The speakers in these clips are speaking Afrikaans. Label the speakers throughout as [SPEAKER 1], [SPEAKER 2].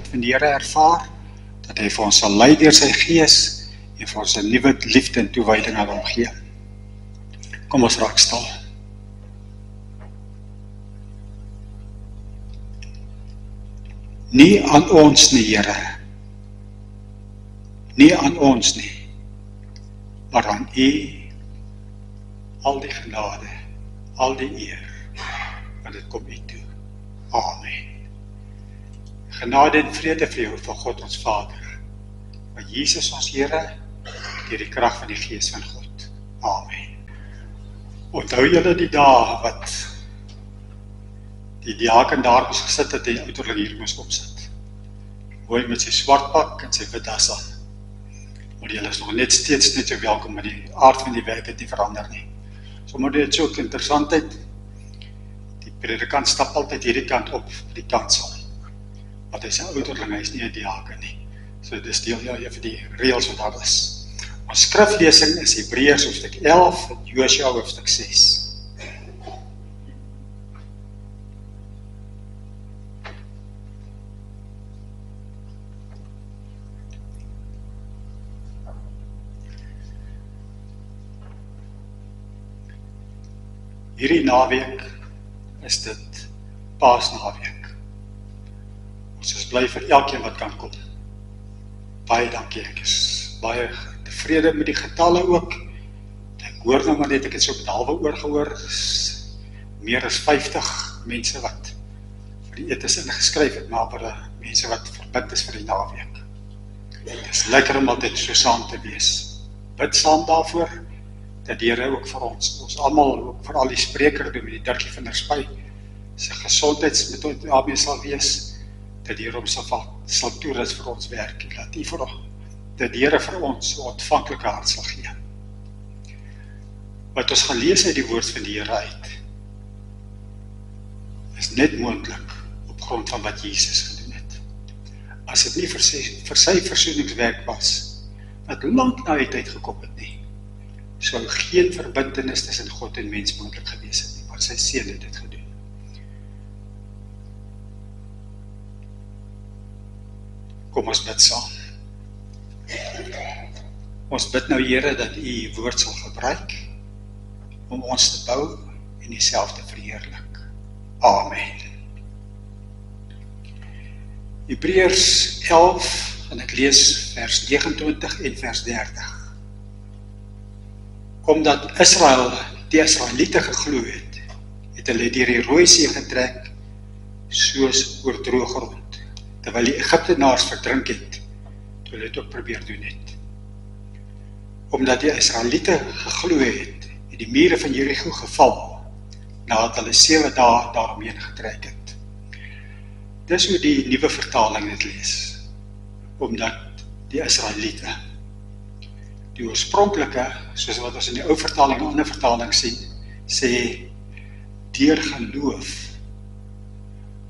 [SPEAKER 1] teenwoordigheid van die Here ervaar, dat hy vir ons sal lei deur sy Gees en vir ons 'n nuwe liefde en toewyding aan hom gee. Kom ons raak stil. Nie aan ons nie, Here. Nie aan ons nie, maar aan U al die genade, al die eer, want dit kom U toe. Amen. Genade en vrede vir jou van God ons Vader, van Jesus ons Here, deur die krag van die Gees van God. Amen. Onthou julle die dae wat die diaken daar moes gesit het en die ouderling hier moes opsit. Mooi met sy swart pak en sy wit das aan. Maar julle is nog net steeds net so welkom, maar die aard van die werk het nie verander nie. Sommer dit so interessantheid, die predikant stap altyd hierdie kant op die kansel. Want hy is 'n ouderling, hy is nie 'n diaken nie. So dis deel vir die reëls wat daar is. Ons skriflesing is Hebreërs hoofstuk 11 en Josua hoofstuk 6. Hierdie naweek is dit Paasnaweek. Ons is bly vir elkeen wat kan kom. Baie dankie, ek is baie tevrede met die getalle ook. Ek hoor nou maar net, ek het so op die halwe oor gehoor, meer as 50 mense wat vir die etes ingeskryf het, maar mense wat verbind is vir die naweek. Het is lekker om altyd so saam te wees. Bid saam daarvoor, dat die Here ook vir ons almal, ook vir al die spreker doen met die Dirkie van der Spy, sy gesondheidsmetode daarmee sal wees, dat die Here hom sal toerus vir ons werk, en dat die Here vir ons 'n ontvanklike hart sal gee. Wat ons gaan lees uit die woord van die Here uit, is net moontlik op grond van wat Jesus gedoen het. As dit nie vir sy versoeningswerk was, wat lank na die tyd gekom het nie, sou geen verbintenis tussen God en mens moontlik gewees het nie, maar sy seun het dit gedoen. Kom ons bid saam. Ons bid nou, Here, dat U U woord sal gebruik om ons te bou en U self te verheerlik. Amen. Hebreërs 11, en ek lees vers 29 en vers 30. Omdat Israel, die Israeliete geglo het hulle deur die Rooi See getrek, soos oor droë grond, terwyl die Egiptenaars verdrink het, toe hulle dit ook probeer doen het. Omdat die Israeliete geglo het die mure van Jericho geval, nadat hulle 7 dae daaromheen getrek het. Dis hoe die nuwe vertaling dit lees, omdat die Israeliete, die oorspronklike, soos wat ons in die ou vertaling en ander vertaling sien, sê, deur geloof,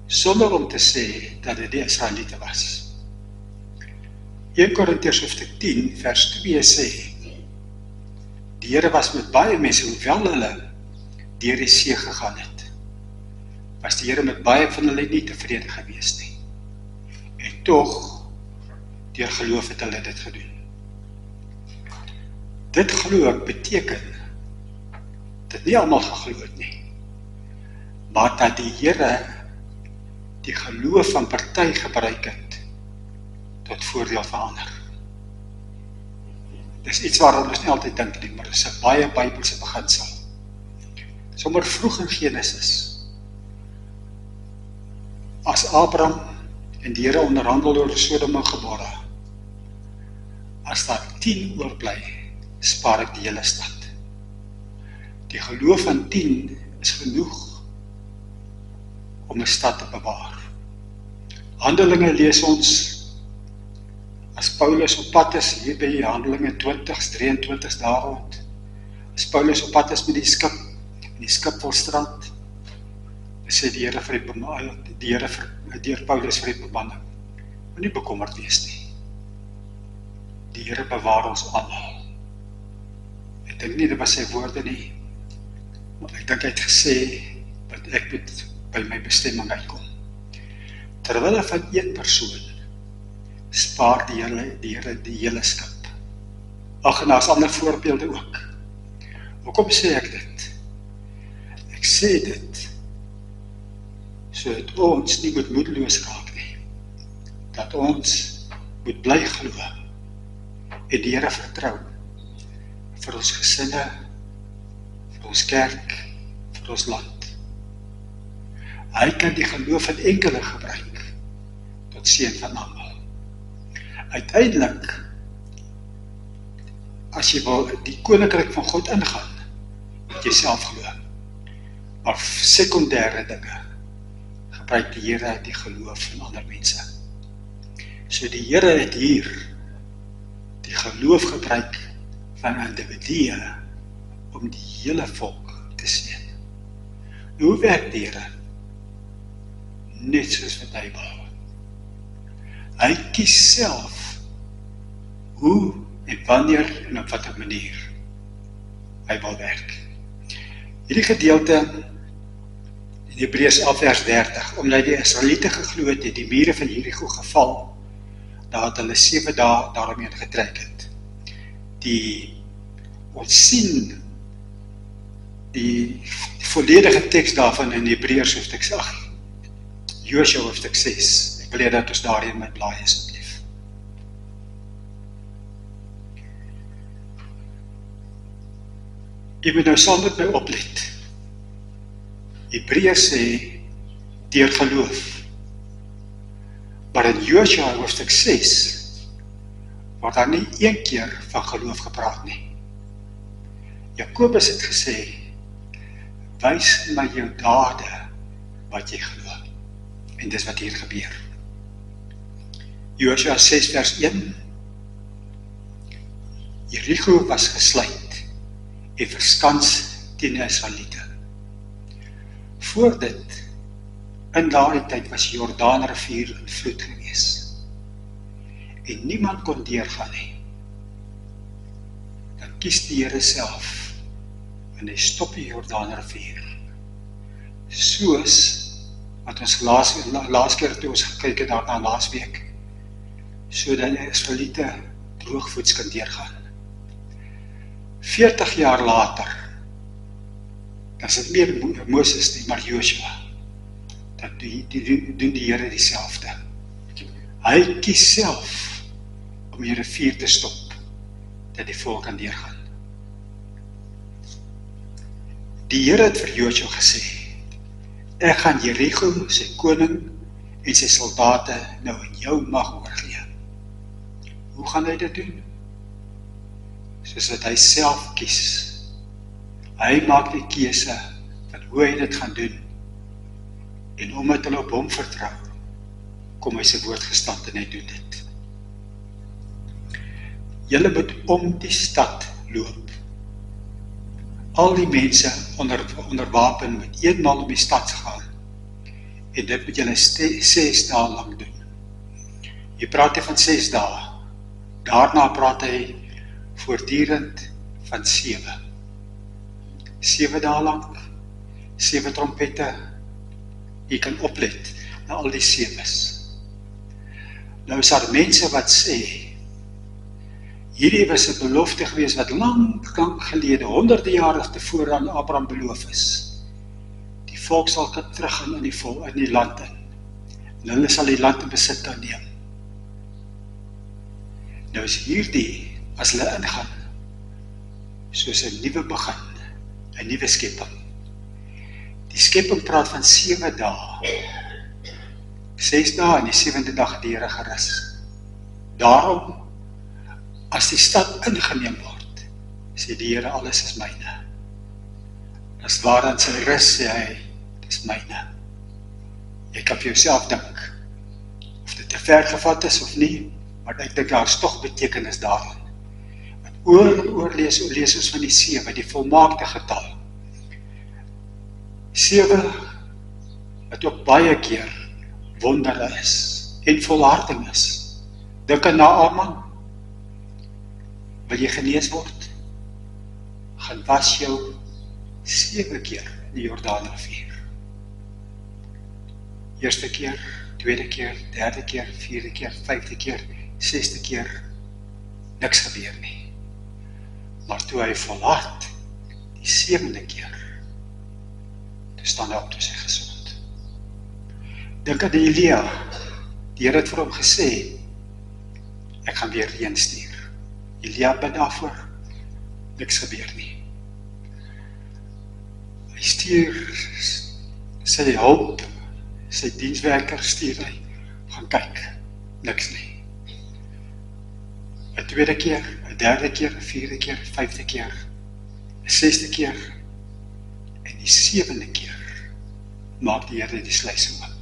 [SPEAKER 1] sonder om te sê dat dit die Israeliete was. 1 Korintiërs hoofstuk 10 vers 2 sê, die Here was met baie mense, hoewel hulle deur die see gegaan het, was die Here met baie van hulle nie tevrede gewees nie. En tog, deur geloof het hulle dit gedoen. Dit glo beteken, dat nie almal geglo het nie, maar dat die Here die geloof van party gebruik het, tot voordeel van ander. Dis iets waar ons nie altyd dink nie, maar dit is 'n baie Bybelse beginsel. Sommer vroeg in Genesis, as Abraham en die Here onderhandel oor Sodom en Gomorra, as daar 10 oorbly, spaar ek die hele stad. Die geloof van 10 is genoeg om 'n stad te bewaar. Handelinge lees ons, as Paulus op pad is, hier by Handelinge 20, 23 daar rond, as Paulus op pad is met die skip, en die skip wil strand, sê die Here deur Paulus vir die bemanning, moenie bekommerd wees nie. Die Here bewaar ons almal. Ek dink nie, dit was sy woorde nie, maar ek dink hy het gesê, dat ek moet by my bestemming uitkom. Terwille van een persoon spaar die Here die hele skip. Ag, en daar's ander voorbeelde ook. Hoekom sê ek dit? Ek sê dit sodat ons nie moet moedeloos raak nie. Dat ons moet bly glo en die Here vertrou vir ons gesinne, vir ons kerk, vir ons land. Hy kan die geloof van enkele gebruik tot seën van almal. Uiteindelik, as jy wil die koninkryk van God ingaan, moet jy self glo. Maar sekondêre dinge gebruik die Here die geloof van ander mense. So die Here het hier die geloof gebruik van individue om die hele volk te seën. Hoe werk die Here? Net soos wat hy wil. Hy kies self hoe en wanneer en op watter manier hy wil werk. Hierdie gedeelte in Hebreërs 11 vers 30, omdat die Israeliete geglo het, die mure van Jerigo geval, daar het hulle 7 dae daaromheen getrek het. Ons sien die volledige teks daarvan in Hebreërs hoofstuk 8, Josua hoofstuk 6. Ek wil hê dat ons daarin met blaai asseblief. Jy moet nou saam met my oplet. Hebreërs sê deur geloof. Maar in Josua hoofstuk 6 word daar nie een keer van geloof gepraat nie. Jakobus het gesê, wys my jou dade wat jy glo. En dis wat hier gebeur. Josua 6 vers 1. Jerigo was gesluit en verskans teen die Israeliete. Voor dit, in daardie tyd was die Jordaanrivier in vloed gewees. En niemand kon deurgaan nie. Dan kies die Here self en hy stop die Jordaanrivier. Soos wat ons laas keer toe ons gekyk het daarna laas week, sodat die Israeliete droogvoets kan deurgaan. 40 jaar later, dan is dit meer Moses nie, maar Josua, dan doen die Here dieselfde. Hy kies self om die rivier te stop, dat die volk kan deurgaan. Die Here het vir Josua gesê, ek gaan Jerigo, sy koning en sy soldate nou in jou mag oorgee. Hoe gaan hy dit doen? Soos wat hy self kies. Hy maak die keuse van hoe hy dit gaan doen. En omdat hulle op hom vertrou, kom hy sy woord gestand en hy doen dit. Julle moet om die stad loop. Al die mense onder wapen moet eenmaal om die stad gaan. En dit moet julle 6 dae lang doen. Jy praat hy van 6 dae. Daarna praat hy voortdurend van 7. 7 dae lang, 7 trompette. Jy kan oplet na al die 7's. Nou is daar mense wat sê, hierdie was 'n belofte gewees wat lang gelede, honderde jare tevore aan Abraham beloof is. Die volk sal kan teruggaan in die land in. En hulle sal die land in besit kan neem. Nou is hierdie, as hulle ingaan, soos 'n nuwe begin, 'n nuwe skepping. Die skepping praat van 7 dae. 6 dae en die 7de dag die Here gerus. Daarom, as die stad ingeneem word, sê die Here, alles is myne. As waar aan sy rus sê hy, dis myne. Jy kan vir jouself dink, of dit te ver gevat is of nie, maar ek dink daar is tog betekenis daarin. Want oor en oor lees ons van die 7, die volmaakte getal. 7, wat ook baie keer wondere is, en volharding is. Dink aan Naaman. Wil jy genees word? Gaan was jou 7 keer in die Jordaanrivier. Eerste keer, tweede keer, derde keer, vierde keer, 5de keer, 6de keer niks gebeur nie. Maar toe hy volhard, die 7de keer, toe staan hy op toe sy gesond. Dink aan Elia, die Here het vir hom gesê, ek gaan weer reën stuur. Elia bid daarvoor, niks gebeur nie. Hy stuur sy hulp, sy dienswerker stuur hy, gaan kyk, niks nie. 'n tweede keer, 'n derde keer, 'n vierde keer, 'n vyfde keer, 'n 6de keer, en die 7de keer, maak die Here die sluise oop.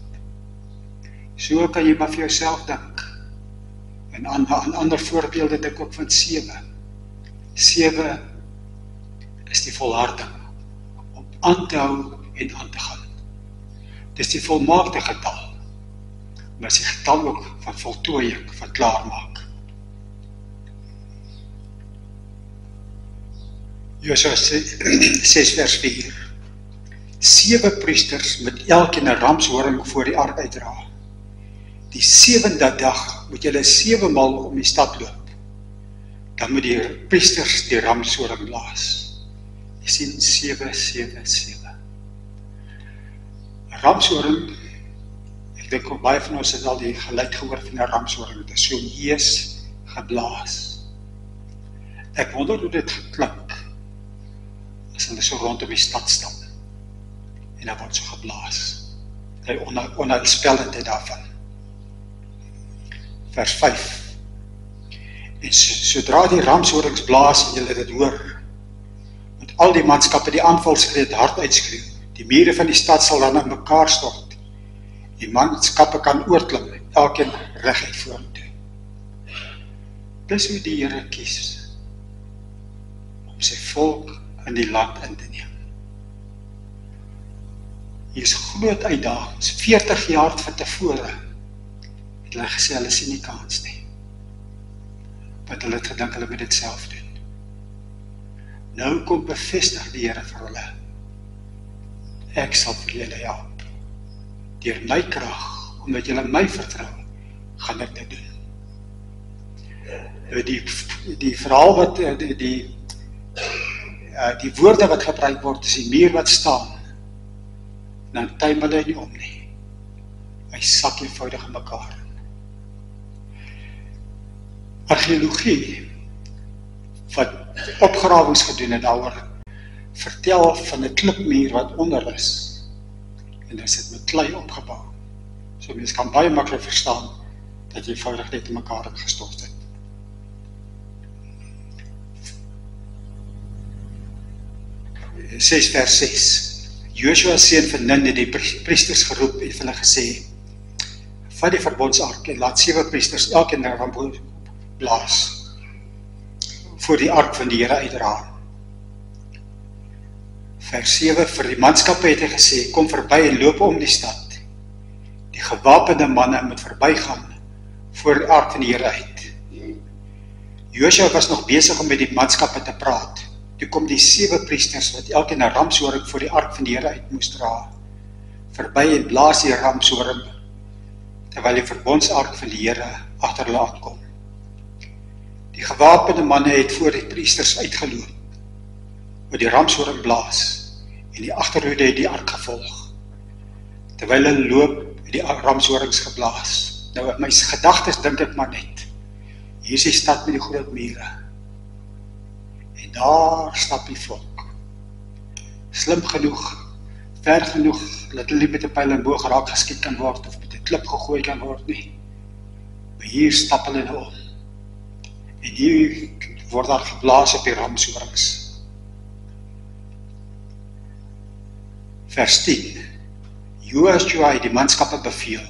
[SPEAKER 1] So kan jy maar vir jouself dink. En aan ander voorbeelde dink ook van 7. 7 is die volharding, om aan te hou en aan te gaan. Dit is die volmaakte getal, maar is die getal ook van voltooiing, van klaarmaak. Josua 6 vers 4. 7 priesters met elkeen 'n ramshoring voor die ark uitdra. Die 7de dag moet julle 7 maal om die stad loop. Dan moet die priesters die ramshoring blaas. Jy sien 7, 7, 7. Ramshoring, ek dink ook baie van ons het al die geluid gehoor van 'n ramshoring. Dit is so hees geblaas. Ek wonder hoe dit geklink as hulle so rondom die stad stap. En dan word so geblaas. Die onheilspellendheid daarvan. Vers 5. En sodra die ramshorings blaas en julle dit hoor, moet al die manskappe die aanvalskreet hard uitskreeu. Die mure van die stad sal dan in mekaar stort. Die manskappe kan oorklim, elkeen reguit vorentoe. Dis hoe die Here kies om sy volk in die land in te neem. Hier is groot uitdagings. 40 jaar van tevore het hulle gesê hulle sien nie kans nie. Want hulle het gedink hulle moet dit self doen. Nou kom bevestig die Here vir hulle. Ek sal vir julle help. Deur my krag, omdat julle my vertrou, gaan ek dit doen. Die verhaal wat die woorde wat gebruik word, is die muur wat staan. Dan tuimel hy nie om nie. Hy sak eenvoudig in mekaar. Argeologie, wat opgrawings gedoen het daaroor, vertel van 'n klipmuur wat onder is. En dit is met klei opgebou. So mens kan baie maklik verstaan dat jy eenvoudig net in mekaar gestort het. Vers 6. Joshua seun van Nun het die priesters geroep en vir hulle gesê, vat die verbondsark en laat 7 priesters elkeen 'n ramboom blaas voor die ark van die Here uitdra. Vers 7, vir die manskappe het hy gesê, kom verby en loop om die stad. Die gewapende manne moet verbygaan voor die ark van die Here uit. Joshua was nog besig om met die manskappe te praat. Toe kom die 7 priesters wat elkeen 'n ramshoring voor die ark van die Here uit moes dra, verby en blaas die ramshoring, terwyl die verbondsark van die Here agter hulle aankom. Die gewapende manne het voor die priesters uitgeloop, met die ramshoring blaas, en die agterhoede het die ark gevolg. Terwyl hulle loop, het die ramshorings geblaas. Nou in my gedagtes dink ek maar net, hier is die stad met die groot mure. En daar stap die volk. Slim genoeg, ver genoeg, dat hulle nie met 'n pyl en boog raak geskiet kan word, of met 'n klip gegooi kan word nie. Maar hier stap hulle nou om. En hier word daar geblaas op die ramshorings. Vers 10. Joshua het die manskappe beveel,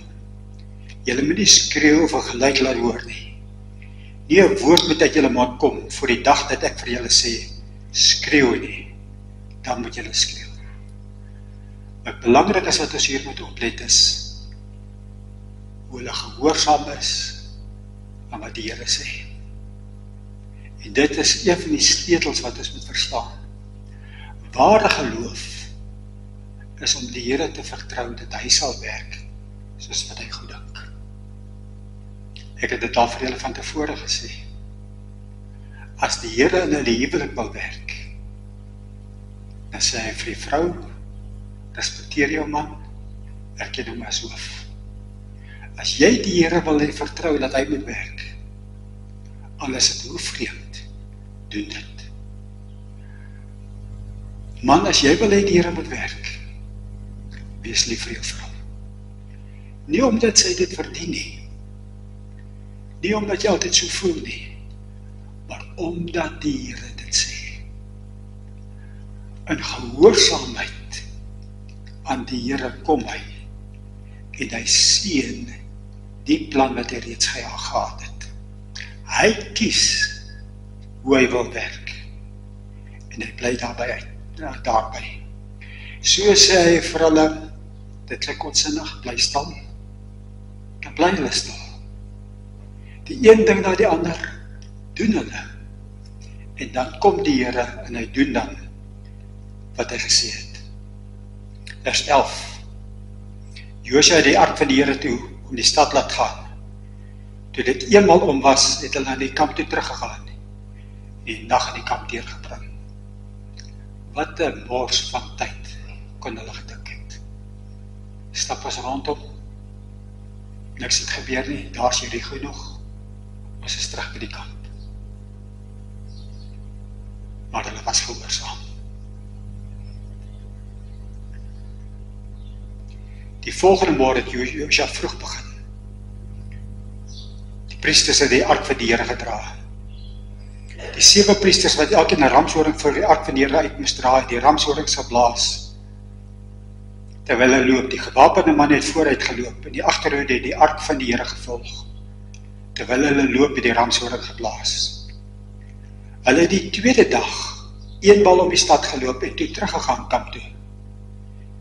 [SPEAKER 1] julle moet nie skreeu of 'n geluid laat hoor nie. Nie 'n woord moet uit julle mond kom, voor die dag dat ek vir julle sê, skreeu nie, dan moet julle skreeu. Wat belangrik is wat ons hier moet oplet is, hoe hulle gehoorsaam is, aan wat die Here sê. En dit is een van die sleutels wat ons moet verstaan. Ware geloof is om die Here te vertrou dat hy sal werk, soos wat hy goed dink. Ek het dit al vir julle van tevore gesê. As die Here in hulle huwelik wil werk, dan sê hy vir die vrou, respekteer jou man, erken hom as hoof. As jy die Here wil vertrou dat hy moet werk, al is dit hoe vreemd, doen dit. Man, as jy wil hê die Here moet werk, wees lief vir jou vrou. Nie omdat sy dit verdien nie, nie omdat jy altyd so voel nie, maar omdat die Here dit sê. In gehoorsaamheid aan die Here kom hy, en hy seën die plan wat hy reeds gehad het. Hy kies hoe hy wil werk, en hy bly daarby. So sê hy vir hulle, dit klink onsinnig, bly stil, dan bly hulle stil. Die een ding na die ander, doen hulle, en dan kom die Here, en hy doen dan, wat hy gesê het. Vers 11, Josua het die ark van die Here toe, om die stad laat gaan. Toe dit eenmaal om was, het hulle na die kamp toe teruggegaan, die nag in die kamp deurgebring. Wat 'n mors van tyd, kon hulle gedink het. Stap ons rondom, niks het gebeur nie, daar is Jerigo nog, ons is terug by die kamp. Maar hulle was gehoorsaam. Die volgende môre het Josua vroeg begin. Die priesters het die ark van die Here gedra. Die 7 priesters wat elkeen 'n ramshoring vir die ark van die Here uit moes dra, het die ramshorings geblaas. Terwyl hulle loop, die gewapende man het vooruit geloop, en die agterhoede het die ark van die Here gevolg. Terwyl hulle loop, het die ramshoring geblaas. Hulle het die tweede dag, eenmaal om die stad geloop, en toe teruggegaan kamp toe.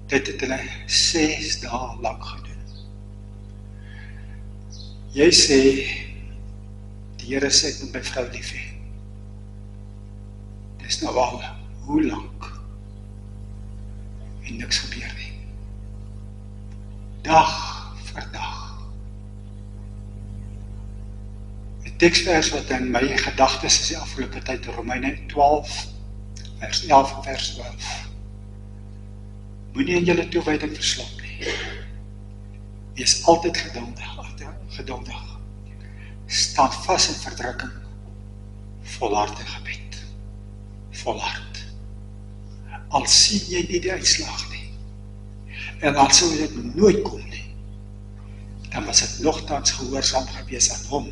[SPEAKER 1] Dit het hulle 6 dae lang gedoen. Jy sê, die Here sê, ek moet my vrou lief hê. Dis nou al, hoe lang? En niks gebeur nie. Dag vir dag. Die teksvers wat in my gedagtes is die afgelope tyd, Romeine 12, vers 11 en vers 12. Moenie in julle toewyding verslap nie. Wees altyd geduldig. Staan vas in verdrukking, volhard in gebed. Volhard. Al sien jy nie die uitslag nie, en al sou dit nooit kom nie, dan was dit nogtans gehoorsaam gewees aan hom,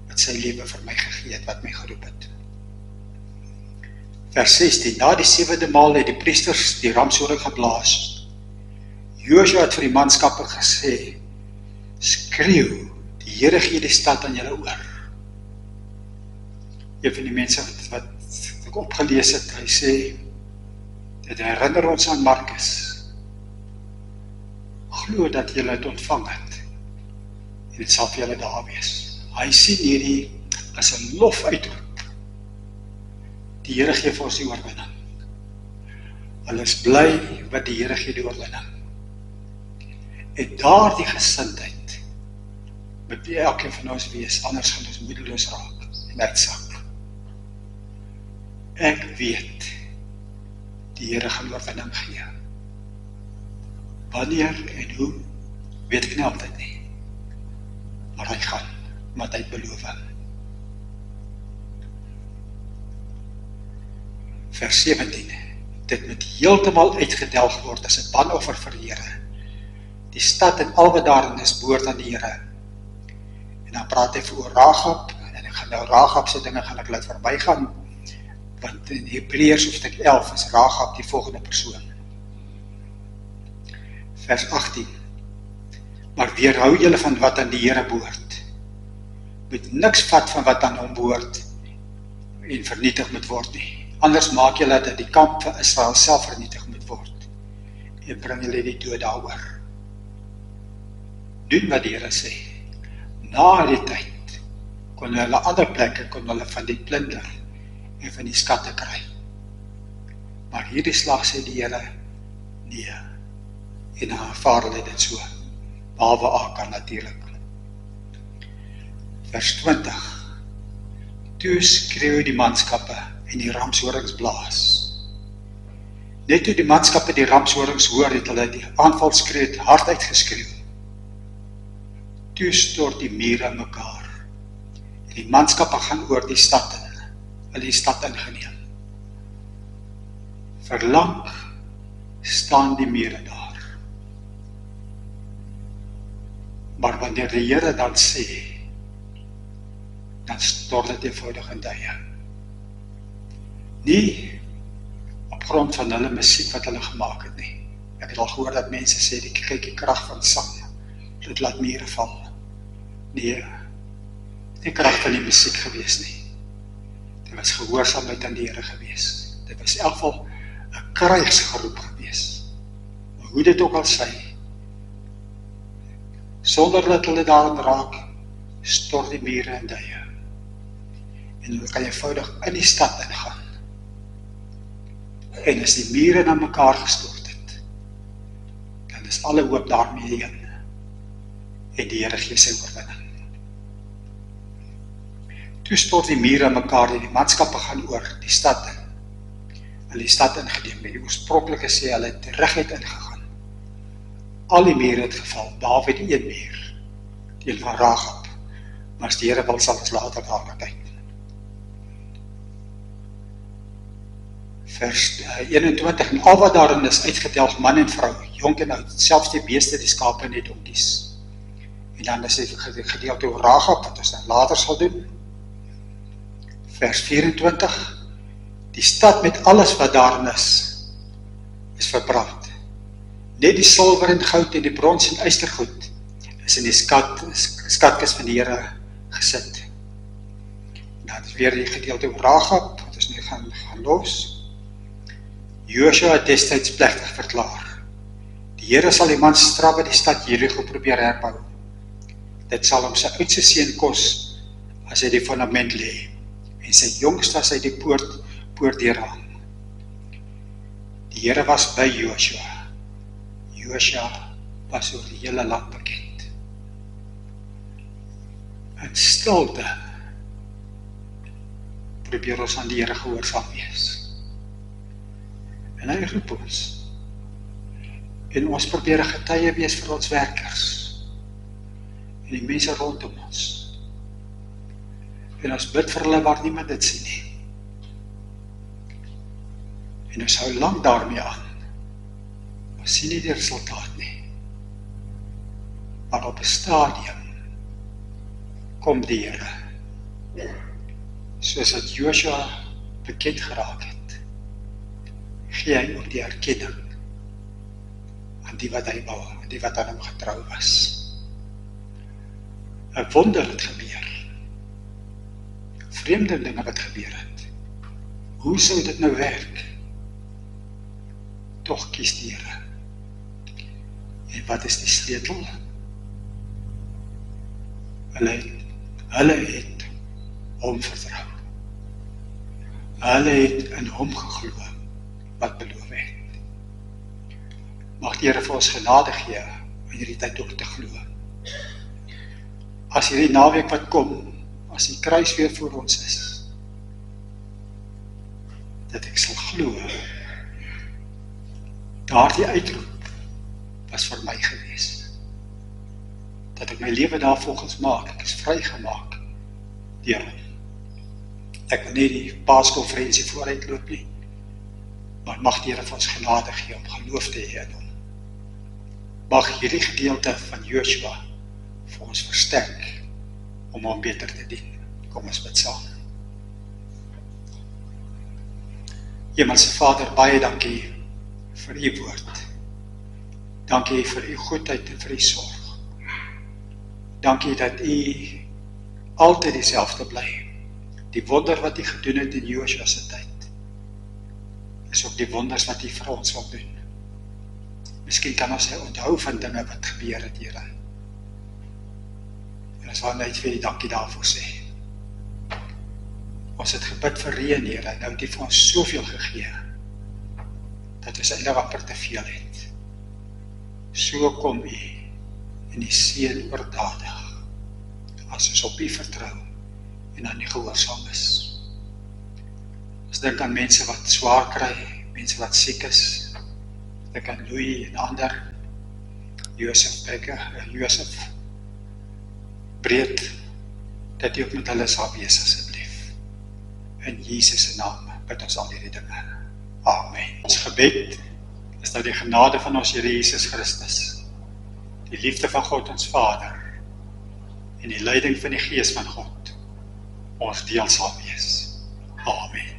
[SPEAKER 1] wat sy lewe vir my gegee het, wat my geroep het. Vers 16, na die 7de maal het die priesters die ramshoring geblaas. Josua het vir die manskappe gesê, skreeu, die Here gee die stad aan julle oor. Een van die mense wat ek opgelees het, hy sê, dit herinner ons aan Markus. Glo dat julle het ontvang het, en dit sal vir julle daar wees. Hy sien hierdie as 'n lof uitroep. Die Here gee vir ons die oorwinning. Hulle is bly wat die Here gee die oorwinning. En daardie gesindheid moet elkeen van ons wees, anders gaan ons moedeloos raak en uitsak. Ek weet, die Here gaan oorwinning gee. Wanneer en hoe, weet ek nie altyd nie. Maar hy gaan, want hy het beloof. Vers 17, dit moet heeltemal uitgedelg word as 'n banoffer vir die Here. Die stad en al wat daarin is, behoort aan die Here. En dan praat hy oor Rahab, en ek gaan nou Rahab se dinge gaan ek laat verbygaan, want in Hebreërs hoofstuk 11 is Rahab die volgende persoon. Vers 18, maar weerhou julle van wat aan die Here behoort. Moet niks vat van wat aan hom behoort en vernietig moet word nie. Anders maak julle dat die kamp van Israel self vernietig moet word en bring julle die dood daaroor. Doen wat die Here sê. Na die tyd kon hulle ander plekke kon hulle van die plunder en van die skatte kry. Maar hierdie slag sê die Here nee. En aanvaar hulle dit so. Behalwe Akan natuurlik. Vers 20. Toe skreeu die manskappe en die ramshorings blaas. Net toe die manskappe die ramshorings hoor, het hulle die aanvalskreet hard uitgeskreeu. Toe stort die mure mekaar. En die manskappe gaan oor die stad in. Hulle die stad ingeneem. Verlang staan die mure daar. Maar wanneer die Here dan sê, dan stort dit eenvoudig in duie. Nie op grond van hulle musiek wat hulle gemaak het nie. Ek het al gehoor dat mense sê, kyk die krag van sang, dit laat mure val. Nee, die krag van die musiek gewees nie. Dit was gehoorsaamheid aan die Here gewees. Dit was in elk geval 'n krygsgeroep gewees. Maar hoe dit ook al sy, sonder dat hulle daarin raak, stort die mure in duie. En hulle kan eenvoudig in die stad ingaan. En as die mure na mekaar gestort het, dan is alle hoop daarmee heen. En die Here gee sy oorwinning. Toe stort die mure in mekaar en die manskappe gaan oor die stad in. Hulle die stad ingeneem. Die oorspronklike sê hulle het reguit ingegaan. Al die mure het geval, behalwe die een muur, die een van Rahab. Maar as die Here wil, sal ons later daarna kyk. Vers 21, en al wat daarin is uitgetel, man en vrou, jonk en oud, selfs die beeste, die skape en die donkies. En dan is dit gedeelte oor Rahab, wat ons dan later sal doen. Vers 24, die stad met alles wat daarin is verbrand. Net die silwer en goud en die brons en ystergoed is in die skatkis van die Here gesit. En dan is weer die gedeelte oor Rahab, wat ons nu gaan los. Joshua het destyds plegtig verklaar. Die Here sal die man straf wat die stad Jericho probeer herbou. Dit sal hom sy oudste seun kos as hy die fundament lê en sy jongste as hy die poortdeur hang. Die Here was by Joshua. Joshua was oor die hele land bekend. In stilte probeer ons aan die Here gehoorsaam wees. En hy roep ons. En ons probeer 'n getuie wees vir ons werkers. En die mense rondom ons. En ons bid vir hulle waar niemand dit sien nie. En ons hou lang daarmee aan. Ons sien nie die resultaat nie. Maar op 'n stadium kom die Here. Soos dat Joshua bekend geraak het, gee hy ook die erkenning aan die wat hy wou, aan die wat aan hom getrou was. 'n wonder het gebeur. Vreemde dinge wat gebeur het. Hoe sou dit nou werk? Tog kies die Here. En wat is die sleutel? Hulle het hom vertrou. Hulle het in hom geglo wat beloof het. Mag die Here vir ons genade gee in hierdie tyd ook te glo. As hierdie naweek wat kom, as die kruis weer voor ons is, dat ek sal glo, daardie uitroep was vir my gewees. Dat ek my lewe daar volgens maak, ek is vrygemaak deur hom. Ek wil nie die paaskonferensie vooruit loop nie, maar mag die Here vir ons genade gee om geloof te hê in hom. Mag hierdie gedeelte van Joshua vir ons versterk om hom beter te dien. Kom ons bid saam. Hemelse Vader, baie dankie vir u woord. Dankie vir u goedheid en vir u sorg. Dankie dat u altyd dieselfde bly. Die wonder wat u gedoen het in Joshua se tyd, is ook die wonders wat u vir ons wil doen. Miskien kan ons onthou van dinge wat gebeur het, Here. En ons wil net vir u dankie daarvoor sê. Ons het gebid vir reën, Here, en nou het u vir ons soveel gegee, dat ons eintlik amper te veel het. So kom u en u seën oordadig as ons op U vertrou en aan U gehoorsaam is. Ons dink aan mense wat swaar kry, mense wat siek is. Dink aan Louis en ander, Josef Breed, dat U ook met hulle sal wees asseblief. In Jesus se naam bid ons al hierdie dinge. Amen. Ons gebed is dat die genade van ons Here Jesus Christus, die liefde van God ons Vader en die leiding van die Gees van God ons deel sal wees. Amen.